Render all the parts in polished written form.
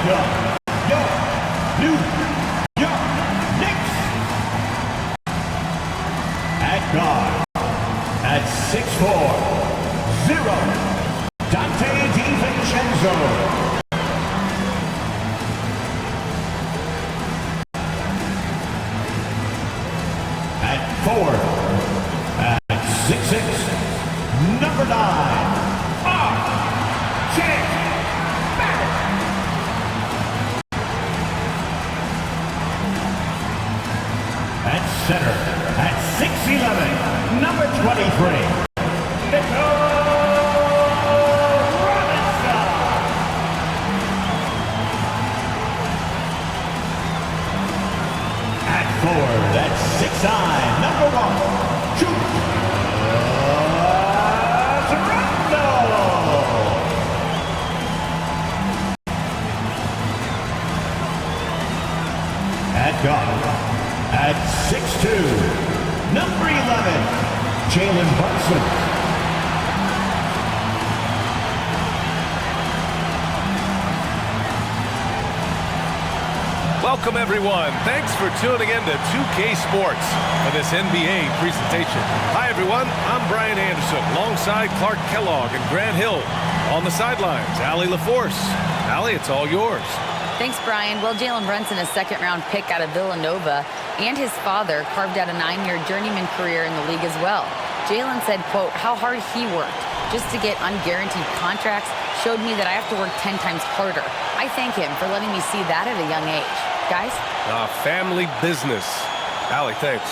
New York Knicks. At guard, at 6'4", 0, Dante DiVincenzo. At 4, at 6'6", number 9, at center, at 6'11", number 23, at forward, at 6'9", number 1, Toronto. At guard, at 6'2", number 11, Jalen Brunson. Welcome, everyone. Thanks for tuning in to 2K Sports for this NBA presentation. Hi, everyone. I'm Brian Anderson, alongside Clark Kellogg and Grant Hill. On the sidelines, Allie LaForce. Allie, it's all yours. Thanks, Brian. Well, Jalen Brunson, a second-round pick out of Villanova, and his father carved out a 9-year journeyman career in the league as well. Jalen said, quote, how hard he worked just to get unguaranteed contracts showed me that I have to work 10 times harder. I thank him for letting me see that at a young age. Guys? Family business. Allie, thanks.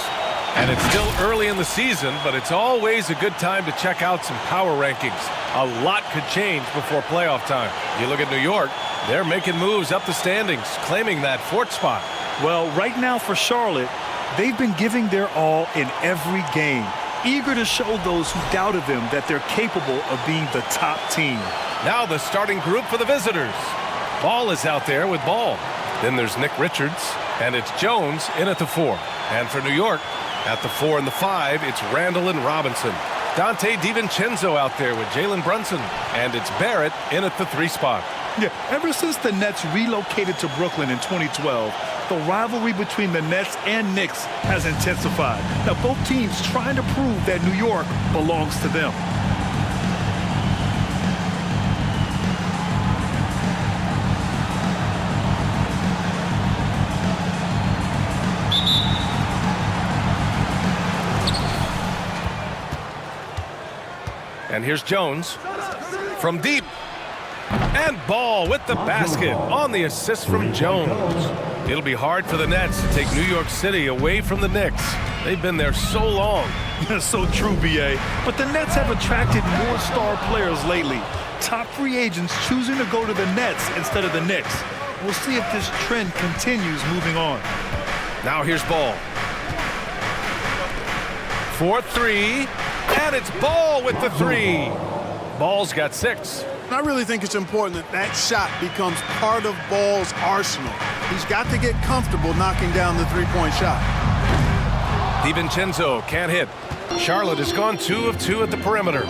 And it's still early in the season, but it's always a good time to check out some power rankings. A lot could change before playoff time. You look at New York, they're making moves up the standings, claiming that 4th spot. Well, right now for Charlotte, they've been giving their all in every game, eager to show those who doubted them that they're capable of being the top team. Now the starting group for the visitors. Ball is out there with Ball. Then there's Nick Richards, and it's Jones in at the 4. And for New York, at the 4 and the 5, it's Randall and Robinson. Dante DiVincenzo out there with Jalen Brunson, and it's Barrett in at the 3 spot. Yeah, ever since the Nets relocated to Brooklyn in 2012, the rivalry between the Nets and Knicks has intensified. Now, both teams trying to prove that New York belongs to them. And here's Jones from deep. And Ball with the basket on the assist from Jones. It'll be hard for the Nets to take New York City away from the Knicks. They've been there so long. That's so true, B.A. But the Nets have attracted more star players lately. Top free agents choosing to go to the Nets instead of the Knicks. We'll see if this trend continues moving on. Now here's Ball. 4-3. And it's Ball with the 3. Ball's got 6. I really think it's important that that shot becomes part of Ball's arsenal. He's got to get comfortable knocking down the three-point shot. DiVincenzo can't hit. Charlotte has gone 2 of 2 at the perimeter.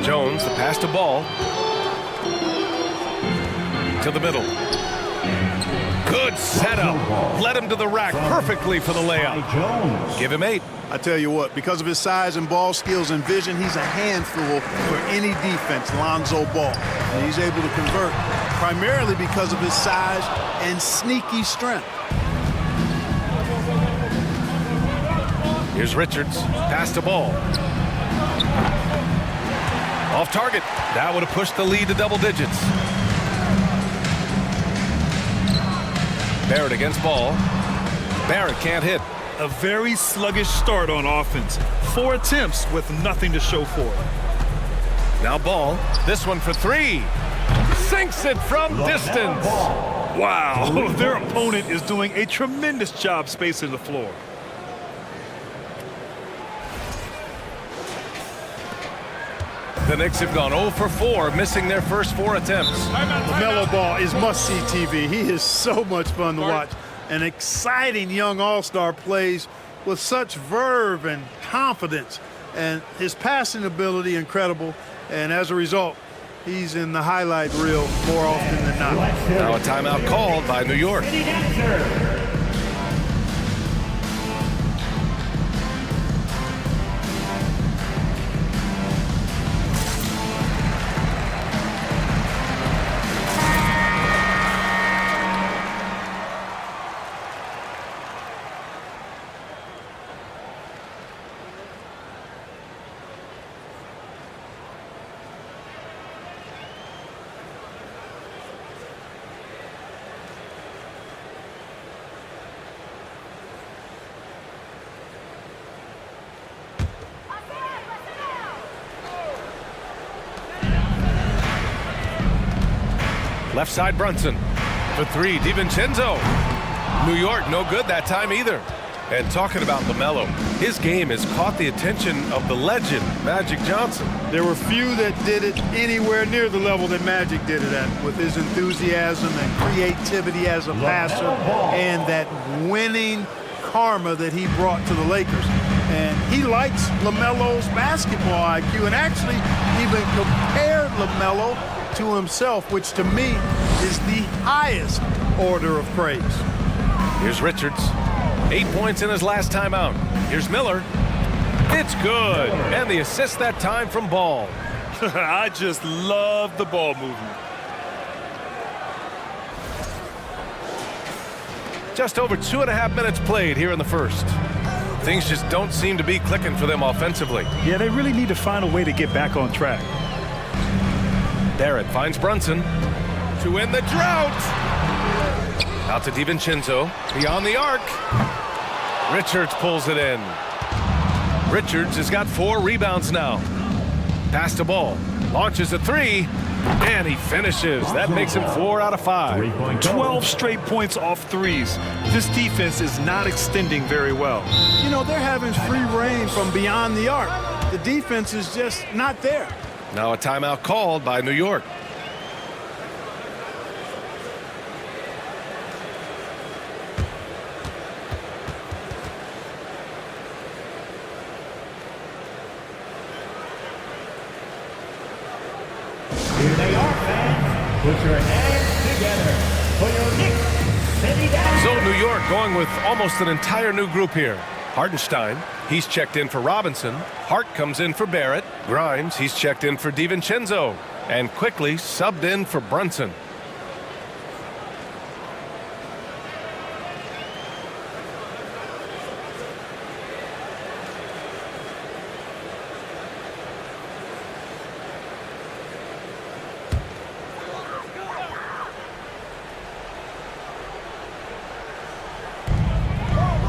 Jones, the pass to Ball. To the middle. Good setup. Led him to the rack perfectly for the layup. Give him 8. I tell you what, because of his size and ball skills and vision, he's a handful for any defense, Lonzo Ball. And he's able to convert primarily because of his size and sneaky strength. Here's Richards. Pass to Ball. Off target. That would have pushed the lead to double digits. Barrett against Ball. Barrett can't hit. A very sluggish start on offense. 4 attempts with nothing to show for it. Now Ball. This one for 3. Sinks it from distance. Wow. Their opponent is doing a tremendous job spacing the floor. The Knicks have gone 0 for 4, missing their first 4 attempts. LaMelo Ball is must-see TV. He is so much fun to watch. An exciting young all-star plays with such verve and confidence. And his passing ability incredible. And as a result, he's in the highlight reel more often than not. Now a timeout called by New York. City Dancer. Left side Brunson. For three, DiVincenzo. New York, no good that time either. And talking about LaMelo, his game has caught the attention of the legend, Magic Johnson. There were few that did it anywhere near the level that Magic did it at, with his enthusiasm and creativity as a passer and that winning karma that he brought to the Lakers. And he likes LaMelo's basketball IQ and actually even compared LaMelo to himself, which to me is the highest order of praise. Here's Richards. 8 points in his last time out. Here's Miller. It's good. And the assist that time from Ball. I just love the ball movement. Just over 2.5 minutes played here in the first. Things just don't seem to be clicking for them offensively. Yeah, they really need to find a way to get back on track. Barrett finds Brunson to end the drought. Out to DiVincenzo, beyond the arc. Richards pulls it in. Richards has got 4 rebounds now. Pass to Ball, launches a 3, and he finishes. That makes him 4 out of 5. 12 straight points off threes. This defense is not extending very well. You know, they're having free reign from beyond the arc. The defense is just not there. Now a timeout called by New York. Here they are, fans. Put your hands together for your Knicks City Dancer. So New York going with almost an entire new group here. Hartenstein, he's checked in for Robinson. Hart comes in for Barrett. Grimes, he's checked in for DiVincenzo. And quickly subbed in for Brunson.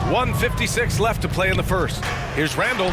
.156 left to play in the first. Here's Randall.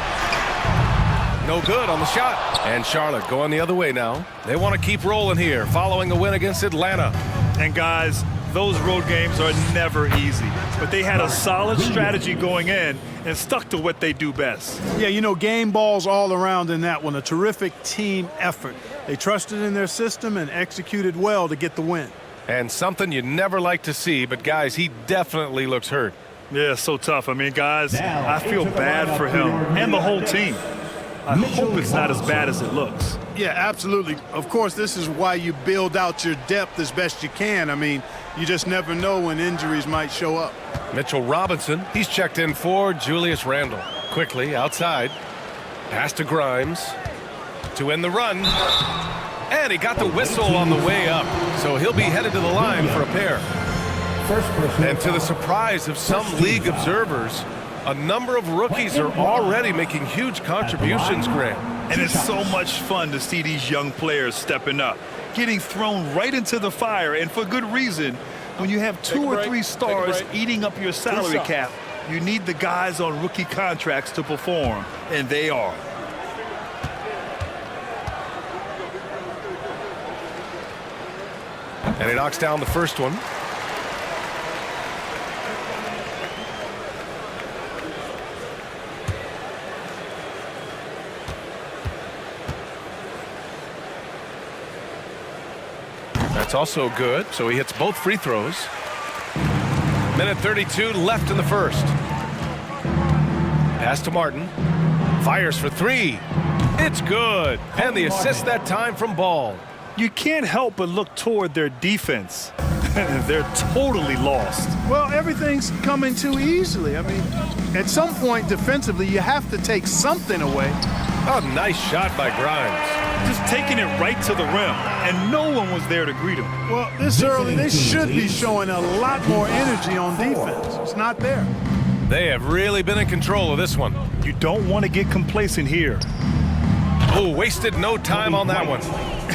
No good on the shot. And Charlotte going the other way now. They want to keep rolling here following a win against Atlanta. And guys, those road games are never easy. But they had a solid strategy going in and stuck to what they do best. Yeah, you know, game balls all around in that one. A terrific team effort. They trusted in their system and executed well to get the win. And something you never like to see, but guys, he definitely looks hurt. Yeah, so tough. I mean, guys, I feel bad for him and the whole team. I hope it's not as bad as it looks. Yeah, absolutely. Of course, this is why you build out your depth as best you can. I mean, you just never know when injuries might show up. Mitchell Robinson, he's checked in for Julius Randle. Quickly outside. Pass to Grimes to end the run. And he got the whistle on the way up. So he'll be headed to the line for a pair. And to the surprise of some league observers, a number of rookies are already making huge contributions, Grant. And it's so much fun to see these young players stepping up, getting thrown right into the fire, and for good reason. When you have 2 or 3 stars eating up your salary cap, you need the guys on rookie contracts to perform, and they are. And he knocks down the first one. That's also good, so he hits both free throws. Minute 32 left in the first. Pass to Martin. Fires for 3. It's good. And the assist that time from Ball. You can't help but look toward their defense. They're totally lost. Well, everything's coming too easily. I mean, at some point defensively, you have to take something away. Oh, nice shot by Grimes. Just taking it right to the rim, and no one was there to greet him. Well, this early, they should be showing a lot more energy on defense. It's not there. They have really been in control of this one. You don't want to get complacent here. Oh, wasted no time on that one.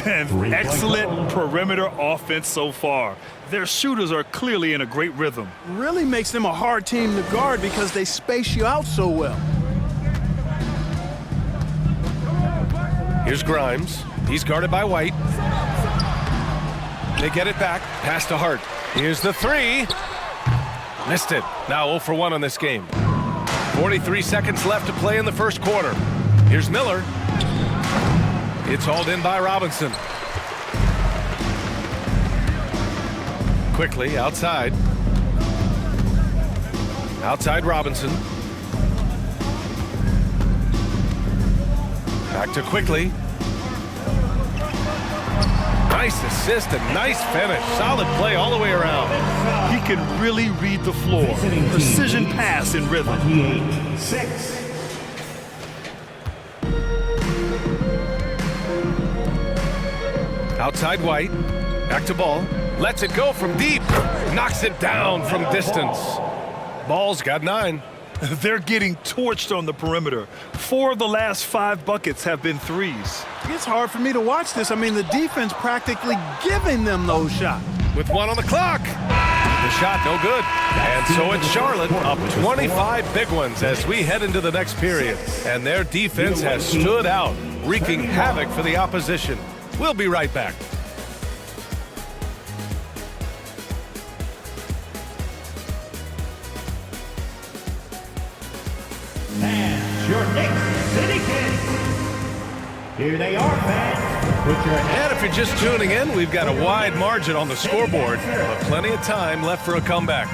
And excellent perimeter offense so far. Their shooters are clearly in a great rhythm. Really makes them a hard team to guard because they space you out so well. Here's Grimes. He's guarded by White. They get it back. Pass to Hart. Here's the three. Missed it. Now 0 for 1 on this game. 43 seconds left to play in the first quarter. Here's Miller. It's hauled in by Robinson. Quickly outside. Outside Robinson. Back to Quickly. Nice assist and nice finish. Solid play all the way around. He can really read the floor. Precision pass in rhythm. 28-6. Outside White. Back to Ball. Lets it go from deep. Knocks it down from distance. Ball's got 9. They're getting torched on the perimeter. 4 of the last 5 buckets have been threes. It's hard for me to watch this. I mean, the defense practically giving them those shots. With 1 on the clock. The shot no good. And so it's Charlotte up 25 big ones as we head into the next period. And their defense has stood out, wreaking havoc for the opposition. We'll be right back. And your Knicks City Kings. Here they are, fans. Put your And if you're just tuning in, we've got a wide margin on the scoreboard, but plenty of time left for a comeback.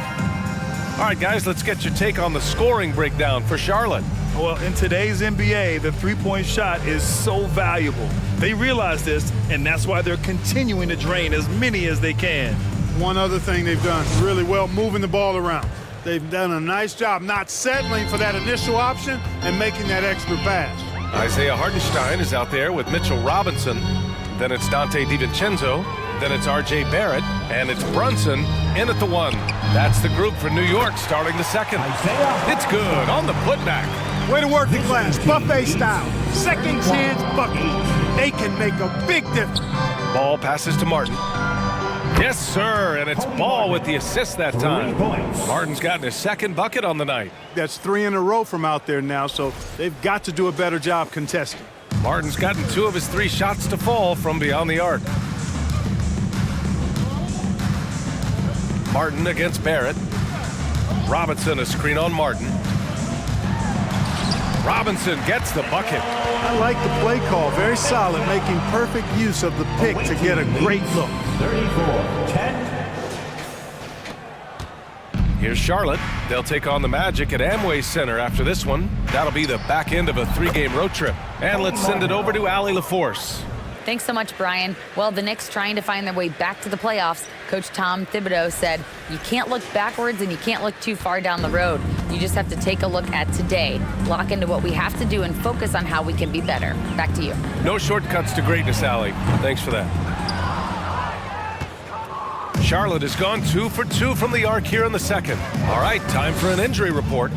All right, guys, let's get your take on the scoring breakdown for Charlotte. Well, in today's NBA, the three-point shot is so valuable. They realize this, and that's why they're continuing to drain as many as they can. One other thing they've done really well, moving the ball around. They've done a nice job not settling for that initial option and making that extra pass. Isaiah Hartenstein is out there with Mitchell Robinson. Then it's Dante DiVincenzo. Then it's R.J. Barrett. And it's Brunson in at the 1. That's the group for New York starting the second. It's good on the putback. Way to work the glass, buffet style. Second chance bucket. They can make a big difference. Ball passes to Martin. Yes, sir, and it's Ball with the assist that time. Martin's gotten his second bucket on the night. That's 3 in a row from out there now, so they've got to do a better job contesting. Martin's gotten 2 of his 3 shots to fall from beyond the arc. Martin against Barrett. Robinson a screen on Martin. Robinson gets the bucket. I like the play call. Very solid, making perfect use of the pick to get a great look. 34-10. Here's Charlotte. They'll take on the Magic at Amway Center after this one. That'll be the back end of a 3-game road trip. And let's send it over to Allie LaForce. Thanks so much, Brian. Well, the Knicks trying to find their way back to the playoffs. Coach Tom Thibodeau said, you can't look backwards and you can't look too far down the road. You just have to take a look at today, lock into what we have to do, and focus on how we can be better. Back to you. No shortcuts to greatness, Allie. Thanks for that. Charlotte has gone 2 for 2 from the arc here in the second. All right, time for an injury report.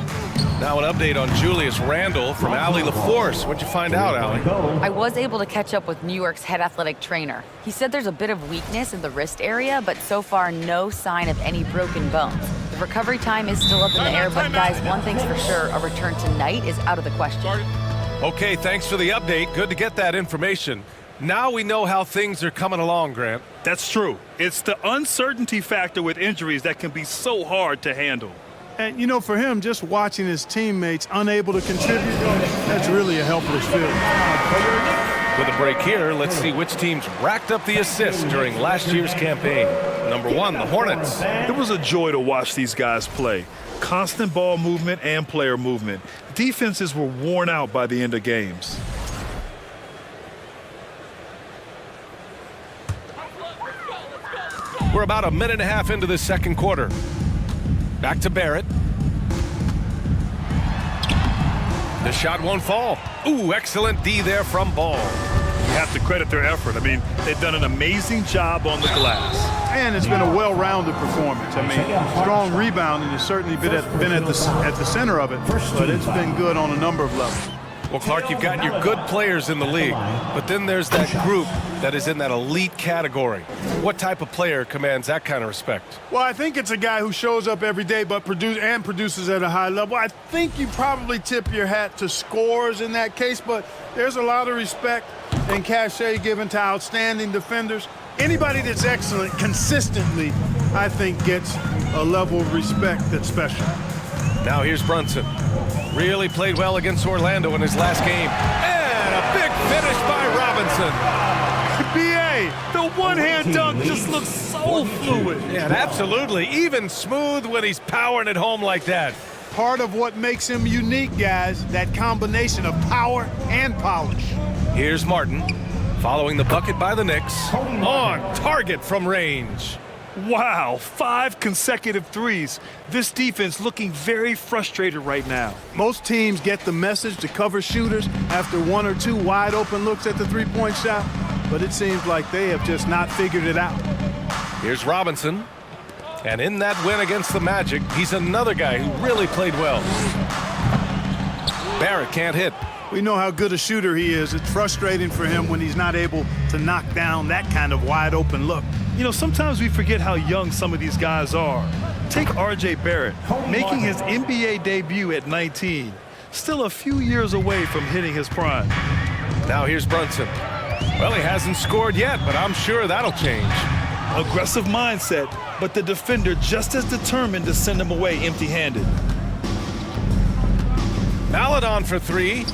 Now an update on Julius Randle from Allie LaForce. What'd you find out, Allie? I was able to catch up with New York's head athletic trainer. He said there's a bit of weakness in the wrist area, but so far no sign of any broken bones. The recovery time is still up in the air, but guys, one thing's for sure, a return tonight is out of the question. Okay, thanks for the update. Good to get that information. Now we know how things are coming along, Grant. That's true. It's the uncertainty factor with injuries that can be so hard to handle. And, you know, for him, just watching his teammates unable to contribute, that's really a helpless feeling. With a break here, let's see which teams racked up the assists during last year's campaign. Number 1, the Hornets. It was a joy to watch these guys play. Constant ball movement and player movement. Defenses were worn out by the end of games. We're about a minute and a half into this second quarter. Back to Barrett. The shot won't fall. Ooh, excellent D there from Ball. You have to credit their effort. I mean, they've done an amazing job on the glass. And it's been a well-rounded performance. I mean, strong rebounding has certainly been at the center of it, but it's been good on a number of levels. Well, Clark, you've got your good players in the league, but then there's that group that is in that elite category. What type of player commands that kind of respect? Well, I think it's a guy who shows up every day but produces at a high level. I think you probably tip your hat to scores in that case, but there's a lot of respect and cachet given to outstanding defenders. Anybody that's excellent consistently, I think, gets a level of respect that's special. Now here's Brunson. Really played well against Orlando in his last game. And a big finish by Robinson. B.A., the one-hand dunk just looks so fluid. Yeah, absolutely. Even smooth when he's powering it home like that. Part of what makes him unique, guys, that combination of power and polish. Here's Martin, following the bucket by the Knicks. On target from range. Wow, 5 consecutive threes. This defense looking very frustrated right now. Most teams get the message to cover shooters after 1 or 2 wide open looks at the three-point shot, but it seems like they have just not figured it out. Here's Robinson. And in that win against the Magic, he's another guy who really played well. Barrett can't hit. We know how good a shooter he is. It's frustrating for him when he's not able to knock down that kind of wide open look. You know, sometimes we forget how young some of these guys are. Take R.J. Barrett, making his NBA debut at 19. Still a few years away from hitting his prime. Now here's Brunson. Well, he hasn't scored yet, but I'm sure that'll change. Aggressive mindset, but the defender just as determined to send him away empty-handed. Maladon for 3.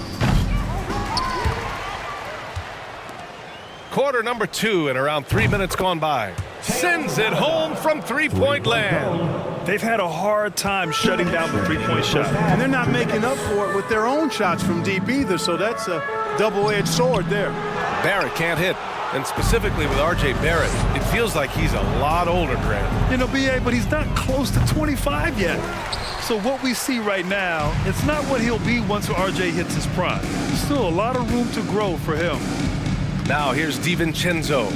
Quarter number 2 and around 3 minutes gone by. Sends it home from three-point land. They've had a hard time shutting down the three-point shot. And they're not making up for it with their own shots from deep either, so that's a double-edged sword there. Barrett can't hit, and specifically with R.J. Barrett, it feels like he's a lot older, Grant. You know, B.A., but he's not close to 25 yet. So what we see right now, it's not what he'll be once R.J. hits his prime. Still a lot of room to grow for him. Now here's DiVincenzo.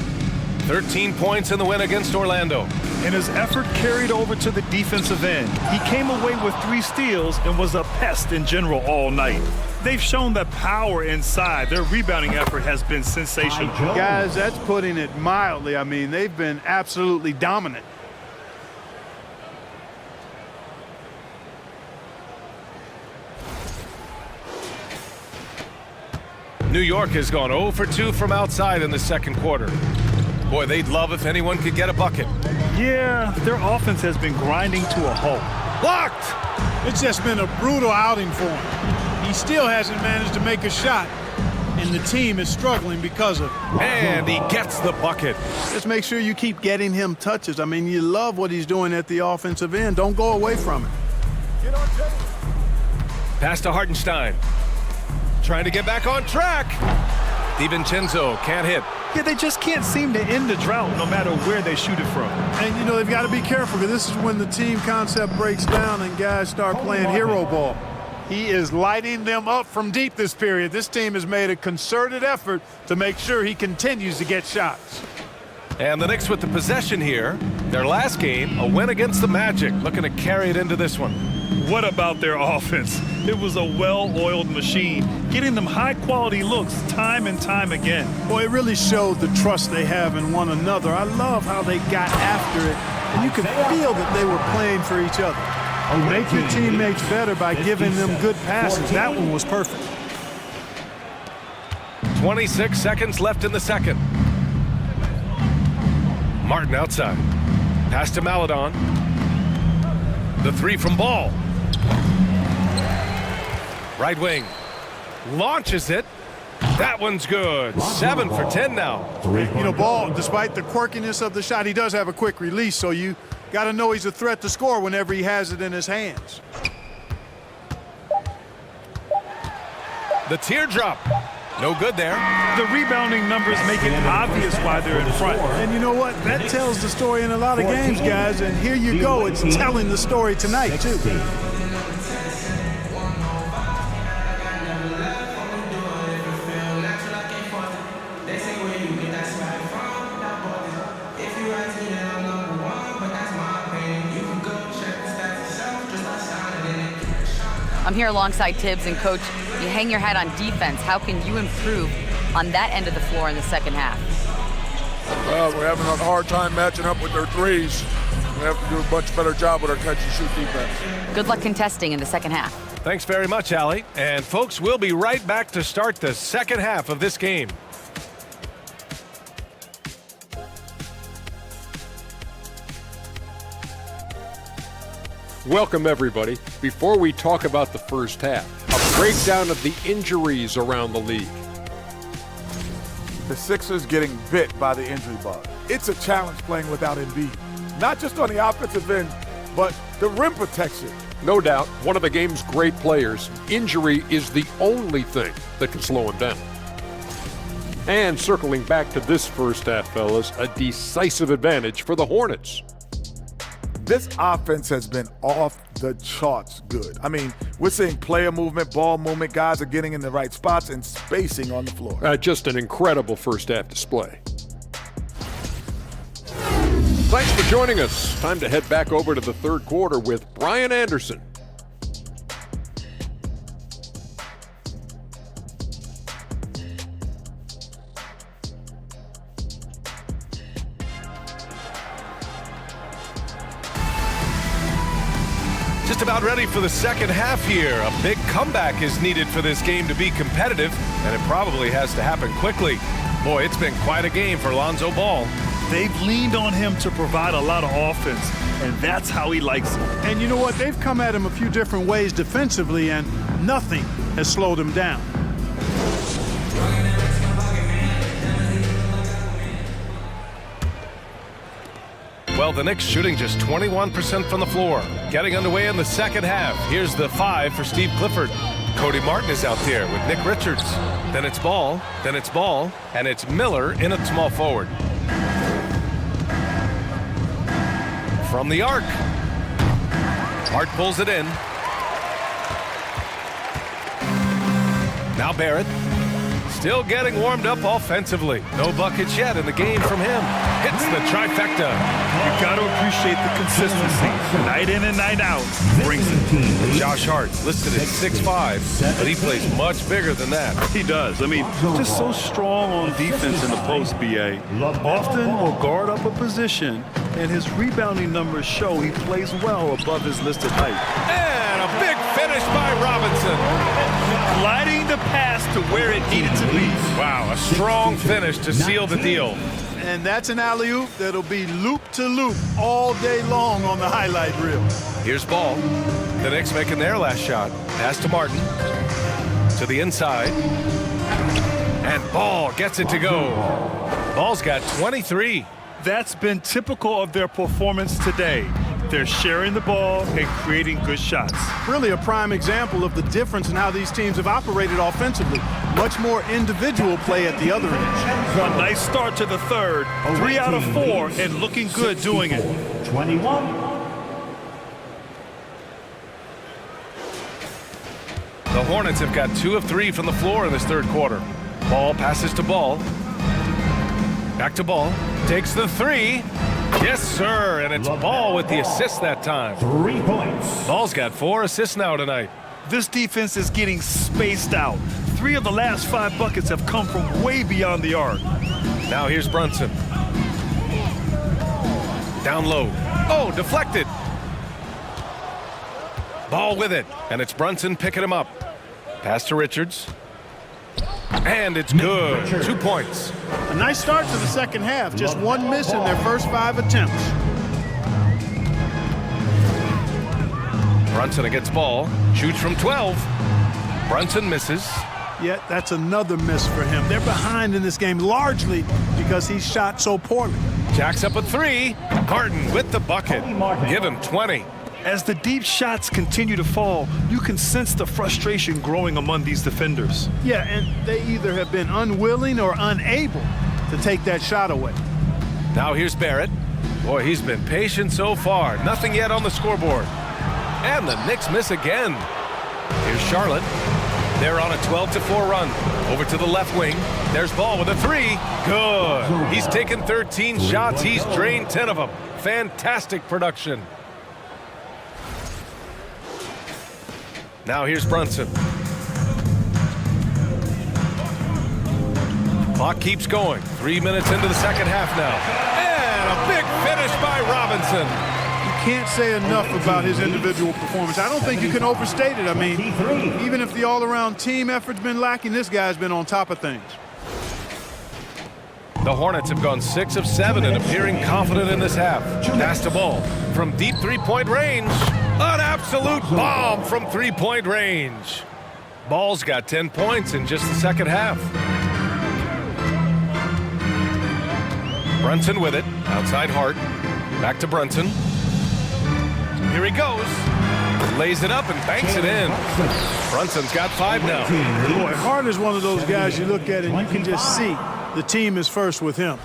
13 points in the win against Orlando. And his effort carried over to the defensive end. He came away with 3 steals and was a pest in general all night. They've shown that power inside. Their rebounding effort has been sensational. Guys, that's putting it mildly. I mean, they've been absolutely dominant. New York has gone 0 for 2 from outside in the second quarter. Boy, they'd love if anyone could get a bucket. Yeah, their offense has been grinding to a halt. Blocked! It's just been a brutal outing for him. He still hasn't managed to make a shot, and the team is struggling because of it. And he gets the bucket. Just make sure you keep getting him touches. I mean, you love what he's doing at the offensive end. Don't go away from it. Pass to Hartenstein. Trying to get back on track. DiVincenzo can't hit. Yeah, they just can't seem to end the drought no matter where they shoot it from. And, you know, they've got to be careful because this is when the team concept breaks down and guys start playing hero ball. He is lighting them up from deep this period. This team has made a concerted effort to make sure he continues to get shots. And the Knicks with the possession here. Their last game, a win against the Magic, looking to carry it into this one. What about their offense? It was a well-oiled machine, getting them high-quality looks time and time again. Boy, it really showed the trust they have in one another. I love how they got after it, and you could feel that they were playing for each other. You make your teammates better by giving them good passes. That one was perfect. 26 seconds left in the second. Martin outside. Pass to Maladon. The 3 from Ball. Right wing. Launches it. That one's good. 7 for 10 now. You know, Ball, despite the quirkiness of the shot, he does have a quick release, so you got to know he's a threat to score whenever he has it in his hands. The teardrop. No good there. The rebounding numbers make it obvious why they're in front. And you know what? That tells the story in a lot of games, guys. And here you go. It's telling the story tonight, too. I'm here alongside Tibbs, and Coach, you hang your hat on defense. How can you improve on that end of the floor in the second half? Well, we're having a hard time matching up with their threes. We have to do a much better job with our catch-and-shoot defense. Good luck contesting in the second half. Thanks very much, Allie. And folks, we'll be right back to start the second half of this game. Welcome, everybody. Before we talk about the first half, a breakdown of the injuries around the league. The Sixers getting bit by the injury bug. It's a challenge playing without Embiid. Not just on the offensive end, but the rim protection. No doubt, one of the game's great players, injury is the only thing that can slow him down. And circling back to this first half, fellas, a decisive advantage for the Hornets. This offense has been off the charts good. I mean, we're seeing player movement, ball movement, guys are getting in the right spots and spacing on the floor. Just an incredible first half display. Thanks for joining us. Time to head back over to the third quarter with Brian Anderson. Just about ready for the second half here. A big comeback is needed for this game to be competitive, and it probably has to happen quickly. Boy, it's been quite a game for Lonzo Ball. They've leaned on him to provide a lot of offense, and that's how he likes it. And you know what? They've come at him a few different ways defensively, and nothing has slowed him down. Well, the Knicks shooting just 21% from the floor. Getting underway in the second half. Here's the 5 for Steve Clifford. Cody Martin is out there with Nick Richards. Then it's Ball, and it's Miller in at small forward. From the arc. Hart pulls it in. Now Barrett. Still getting warmed up offensively. No buckets yet in the game from him. Hits the trifecta. You got to appreciate the consistency. Night in and night out. Brings it. Josh Hart listed at 6'5", but he plays much bigger than that. He does. I mean, just so strong on defense in the post, BA. Often will guard up a position, and his rebounding numbers show he plays well above his listed height. And a big finish by Robinson. Gliding the pass to where it needed to be. Wow, a strong finish to seal the deal. And that's an alley-oop that'll be loop-to-loop all day long on the highlight reel. Here's Ball. The Knicks making their last shot. Pass to Martin. To the inside. And Ball gets it to go. Ball's got 23. That's been typical of their performance today. They're sharing the ball and creating good shots. Really a prime example of the difference in how these teams have operated offensively. Much more individual play at the other end. A nice start to the third. 3 out of 4 and looking good doing it. 21. The Hornets have got 2 of 3 from the floor in this third quarter. Ball passes to Ball. Back to Ball. Takes the 3. Yes, sir, and it's Ball with the assist that time. 3 points. Ball's got 4 assists now tonight. This defense is getting spaced out. 3 of the last 5 buckets have come from way beyond the arc. Now here's Brunson. Down low. Oh, deflected. Ball with it, and it's Brunson picking him up. Pass to Richards. And it's good. 2 points. A nice start to the second half. Just 1 miss in their first 5 attempts. Brunson against Ball. Shoots from 12. Brunson misses. Yet that's another miss for him. They're behind in this game largely because he shot so poorly. Jacks up a 3. Martin with the bucket. Give him 20. As the deep shots continue to fall, you can sense the frustration growing among these defenders. Yeah, and they either have been unwilling or unable to take that shot away. Now here's Barrett. Boy, he's been patient so far. Nothing yet on the scoreboard. And the Knicks miss again. Here's Charlotte. They're on a 12-4 run. Over to the left wing. There's Ball with a three. Good. He's taken 13 shots. He's drained 10 of them. Fantastic production. Now here's Brunson. Clock keeps going. 3 minutes into the second half now. And a big finish by Robinson. You can't say enough about his individual performance. I don't think you can overstate it. I mean, even if the all-around team effort's been lacking, this guy's been on top of things. The Hornets have gone 6 of 7 and appearing confident in this half. Pass to Ball from deep three-point range. An absolute bomb from three-point range. Ball's got 10 points in just the second half. Brunson with it. Outside Hart. Back to Brunson. Here he goes. Lays it up and banks it in. Brunson's got 5 now. Boy, Hart is one of those guys you look at and you can just see the team is first with him.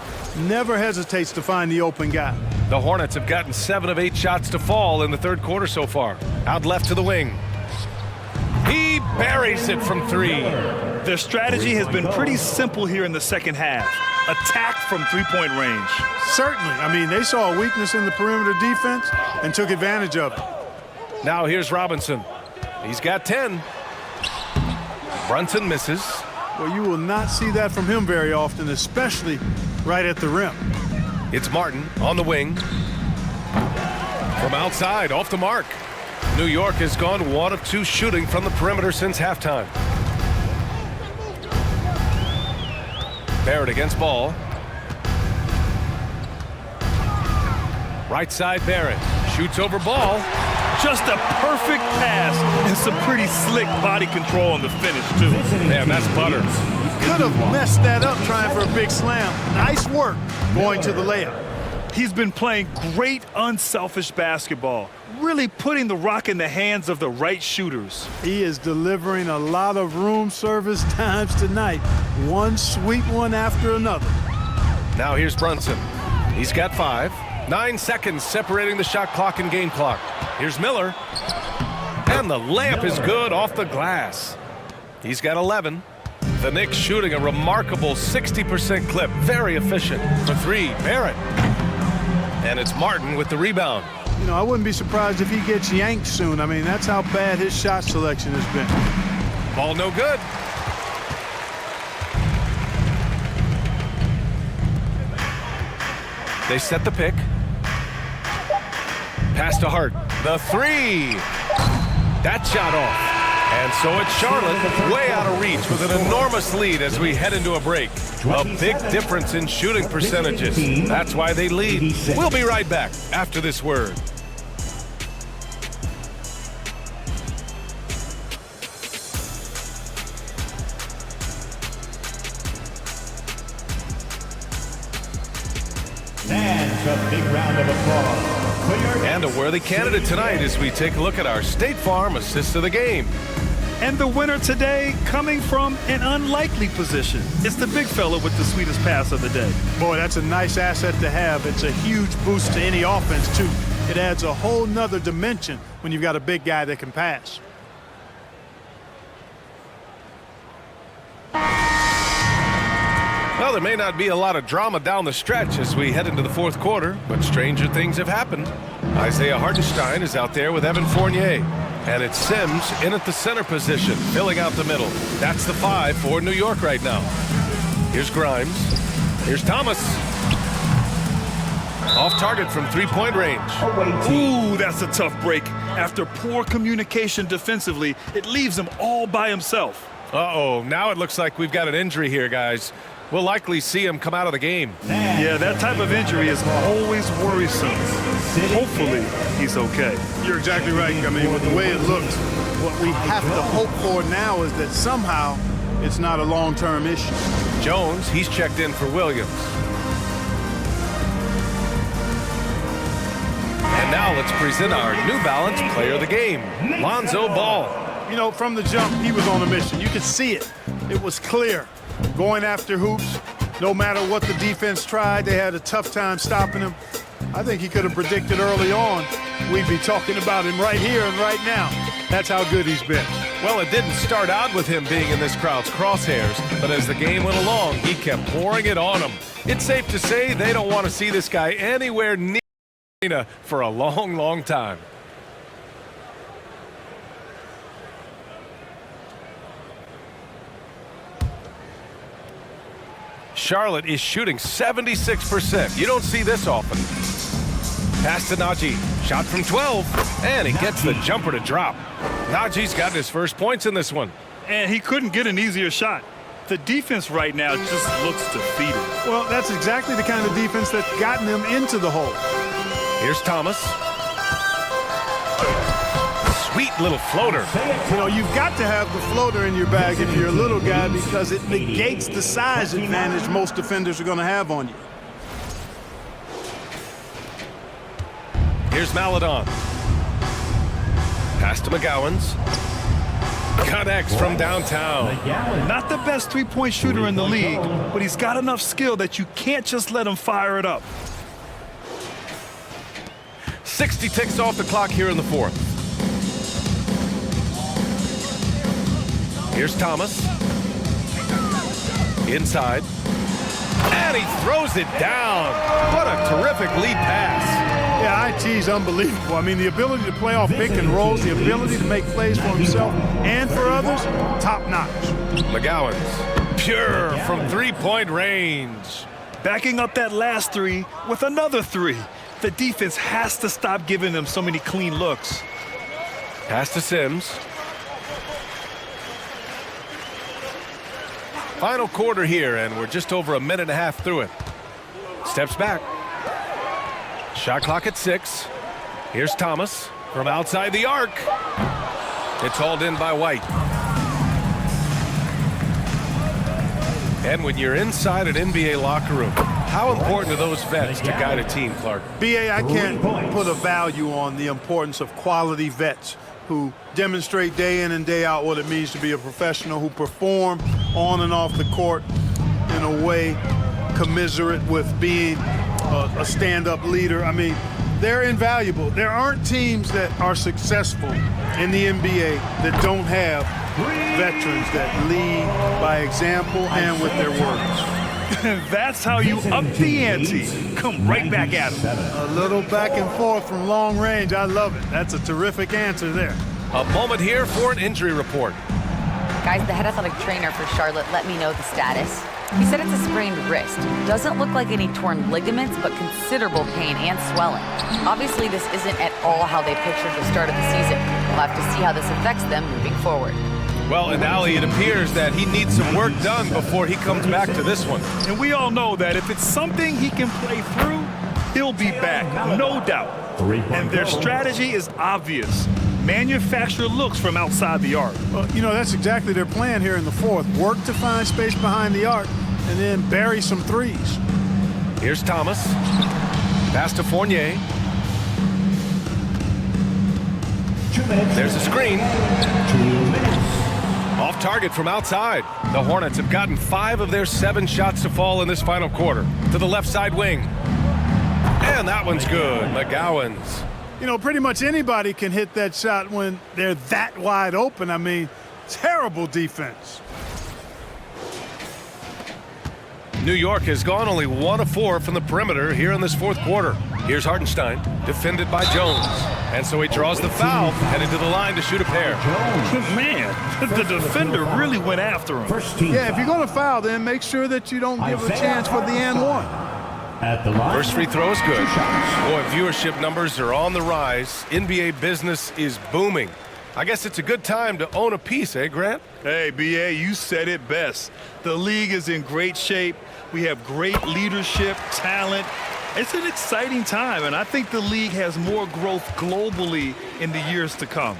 Never hesitates to find the open guy. The Hornets have gotten 7 of 8 shots to fall in the third quarter so far. Out left to the wing. He buries it from 3. Their strategy has been pretty simple here in the second half. Attack from three-point range. Certainly. I mean, they saw a weakness in the perimeter defense and took advantage of it. Now here's Robinson. He's got 10. Brunson misses. Well, you will not see that from him very often, especially right at the rim. It's Martin on the wing. From outside, off the mark. New York has gone 1 of 2 shooting from the perimeter since halftime. Barrett against Ball. Right side, Barrett. Shoots over Ball. Just a perfect pass and some pretty slick body control on the finish, too. Man, that's butter. Could have messed that up trying for a big slam. Nice work going to the layup. He's been playing great unselfish basketball, really putting the rock in the hands of the right shooters. He is delivering a lot of room service times tonight. One sweet one after another. Now here's Brunson. He's got 5. 9 seconds separating the shot clock and game clock. Here's Miller. And the layup is good off the glass. He's got 11. The Knicks shooting a remarkable 60% clip. Very efficient. For 3, Barrett. And it's Martin with the rebound. You know, I wouldn't be surprised if he gets yanked soon. I mean, that's how bad his shot selection has been. Ball no good. They set the pick. Pass to Hart. The 3. That shot off. And so it's Charlotte way out of reach with an enormous lead as we head into a break. A big difference in shooting percentages. That's why they lead. We'll be right back after this word. Fans, a big round of applause. And a worthy candidate tonight as we take a look at our State Farm assist of the game. And the winner today coming from an unlikely position. It's the big fella with the sweetest pass of the day. Boy, that's a nice asset to have. It's a huge boost to any offense, too. It adds a whole nother dimension when you've got a big guy that can pass. Well, there may not be a lot of drama down the stretch as we head into the fourth quarter, but stranger things have happened. Isaiah Hartenstein is out there with Evan Fournier. And it's Sims in at the center position, filling out the middle. That's the 5 for New York right now. Here's Grimes. Here's Thomas. Off target from three-point range. Ooh, that's a tough break. After poor communication defensively, it leaves him all by himself. Uh-oh, now it looks like we've got an injury here, guys. We'll likely see him come out of the game. Yeah, that type of injury is always worrisome. Hopefully, he's okay. You're exactly right. I mean, with the way it looks, what we have to hope for now is that somehow it's not a long-term issue. Jones, he's checked in for Williams. And now let's present our New Balance Player of the Game, Lonzo Ball. You know, from the jump, he was on a mission. You could see it. It was clear. Going after hoops, no matter what the defense tried, they had a tough time stopping him. I think he could have predicted early on we'd be talking about him right here and right now. That's how good he's been. Well, it didn't start out with him being in this crowd's crosshairs, but as the game went along, he kept pouring it on them. It's safe to say they don't want to see this guy anywhere near the arena for a long, long time. Charlotte is shooting 76%. You don't see this often. Pass to Najee. Shot from 12, and he gets the jumper to drop. Najee's got his first points in this one. And he couldn't get an easier shot. The defense right now just looks defeated. Well, that's exactly the kind of defense that's gotten them into the hole. Here's Thomas. Sweet little floater. You know, you've got to have the floater in your bag if you're a little guy because it negates the size advantage most defenders are going to have on you. Here's Maladon. Pass to McGowan's. Connects from downtown. Not the best three-point shooter in the league, but he's got enough skill that you can't just let him fire it up. 60 ticks off the clock here in the fourth. Here's Thomas. Inside. And he throws it down. What a terrific lead pass. Yeah, IT's unbelievable. I mean, the ability to play off pick and rolls, the ability to make plays for himself and for others, top-notch. McGowan's pure from three-point range. Backing up that last three with another three. The defense has to stop giving them so many clean looks. Pass to Sims. Final quarter here, and we're just over a minute and a half through it. Steps back. Shot clock at 6. Here's Thomas from outside the arc. It's hauled in by White. And when you're inside an NBA locker room, how important are those vets to guide a team, Clark? BA, I can't put a value on the importance of quality vets who demonstrate day in and day out what it means to be a professional, who perform on and off the court in a way commiserate with being a stand-up leader. I mean, they're invaluable. There aren't teams that are successful in the NBA that don't have veterans that lead by example and with their words. That's how you up the ante. Come right back at him. A little back and forth from long range. I love it. That's a terrific answer there. A moment here for an injury report. Guys, the head athletic trainer for Charlotte let me know the status. He said it's a sprained wrist. Doesn't look like any torn ligaments, but considerable pain and swelling. Obviously, this isn't at all how they pictured the start of the season. We'll have to see how this affects them moving forward. Well, and Ali, it appears that he needs some work done before he comes back to this one. And we all know that if it's something he can play through, he'll be back, no doubt. And their strategy is obvious. Manufacture looks from outside the arc. Well, you know, that's exactly their plan here in the fourth. Work to find space behind the arc and then bury some threes. Here's Thomas. Pass to Fournier. There's a screen. Off target from outside. The Hornets have gotten 5 of their 7 shots to fall in this final quarter. To the left side wing. And that one's good. McGowan's. You know, pretty much anybody can hit that shot when they're that wide open. I mean, terrible defense. New York has gone only 1 of 4 from the perimeter here in this fourth quarter. Here's Hartenstein, defended by Jones. And so he draws the foul, headed to the line to shoot a pair. Man, the defender really went after him. Yeah, if you're going to foul, then make sure that you don't give a chance for the and one. At the line. First free throw is good. Boy, viewership numbers are on the rise. NBA business is booming. I guess it's a good time to own a piece, eh, Grant? Hey, BA, you said it best. The league is in great shape. We have great leadership, talent. It's an exciting time, and I think the league has more growth globally in the years to come.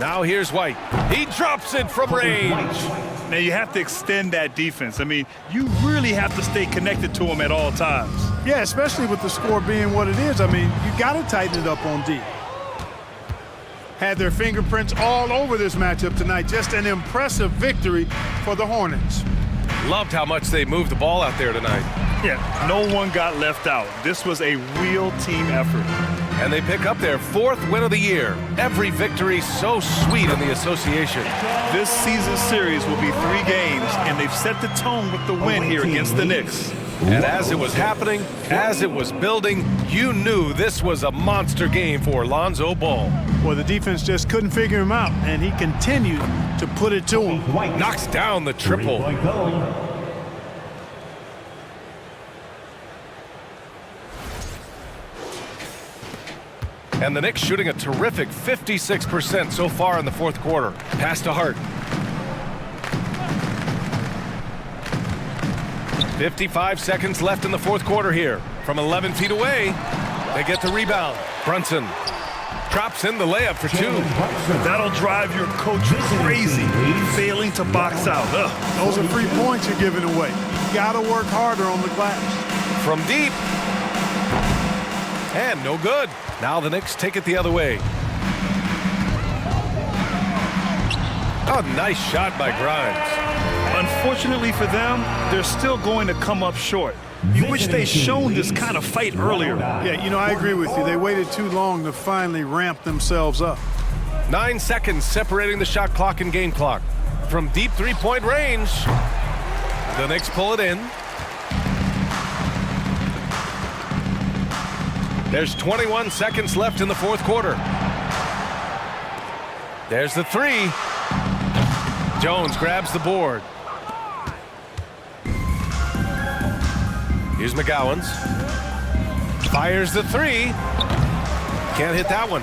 Now here's White. He drops it from range. Now, you have to extend that defense. I mean, you really have to stay connected to them at all times. Yeah, especially with the score being what it is. I mean, you got to tighten it up on D. Had their fingerprints all over this matchup tonight. Just an impressive victory for the Hornets. Loved how much they moved the ball out there tonight. Yeah, no one got left out. This was a real team effort. And they pick up their 4th win of the year. Every victory so sweet in the association. This season series will be 3 games, and they've set the tone with the win here against the Knicks. And as it was happening, as it was building, you knew this was a monster game for Lonzo Ball. Well, the defense just couldn't figure him out, and he continued to put it to him. Knocks down the triple. And the Knicks shooting a terrific 56% so far in the 4th quarter. Pass to Hart. 55 seconds left in the 4th quarter here. From 11 feet away, they get the rebound. Brunson drops in the layup for 2. That'll drive your coach crazy, failing to box out. Those are 3 points you're giving away. You got to work harder on the glass. From deep. And no good. Now the Knicks take it the other way. A nice shot by Grimes. Unfortunately for them, they're still going to come up short. You wish they'd shown this kind of fight earlier. Yeah, you know, I agree with you. They waited too long to finally ramp themselves up. 9 seconds separating the shot clock and game clock. From deep 3-point range, the Knicks pull it in. There's 21 seconds left in the 4th quarter. There's the 3. Jones grabs the board. Here's McGowan's. Fires the 3. Can't hit that one.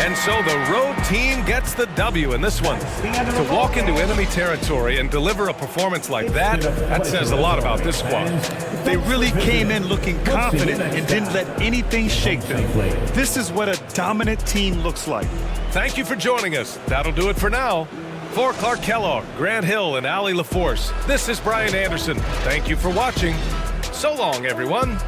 And so the road team gets the W in this one. To walk into enemy territory and deliver a performance like that, that says a lot about this squad. They really came in looking confident and didn't let anything shake them. This is what a dominant team looks like. Thank you for joining us. That'll do it for now. For Clark Kellogg, Grant Hill, and Allie LaForce, this is Brian Anderson. Thank you for watching. So long, everyone.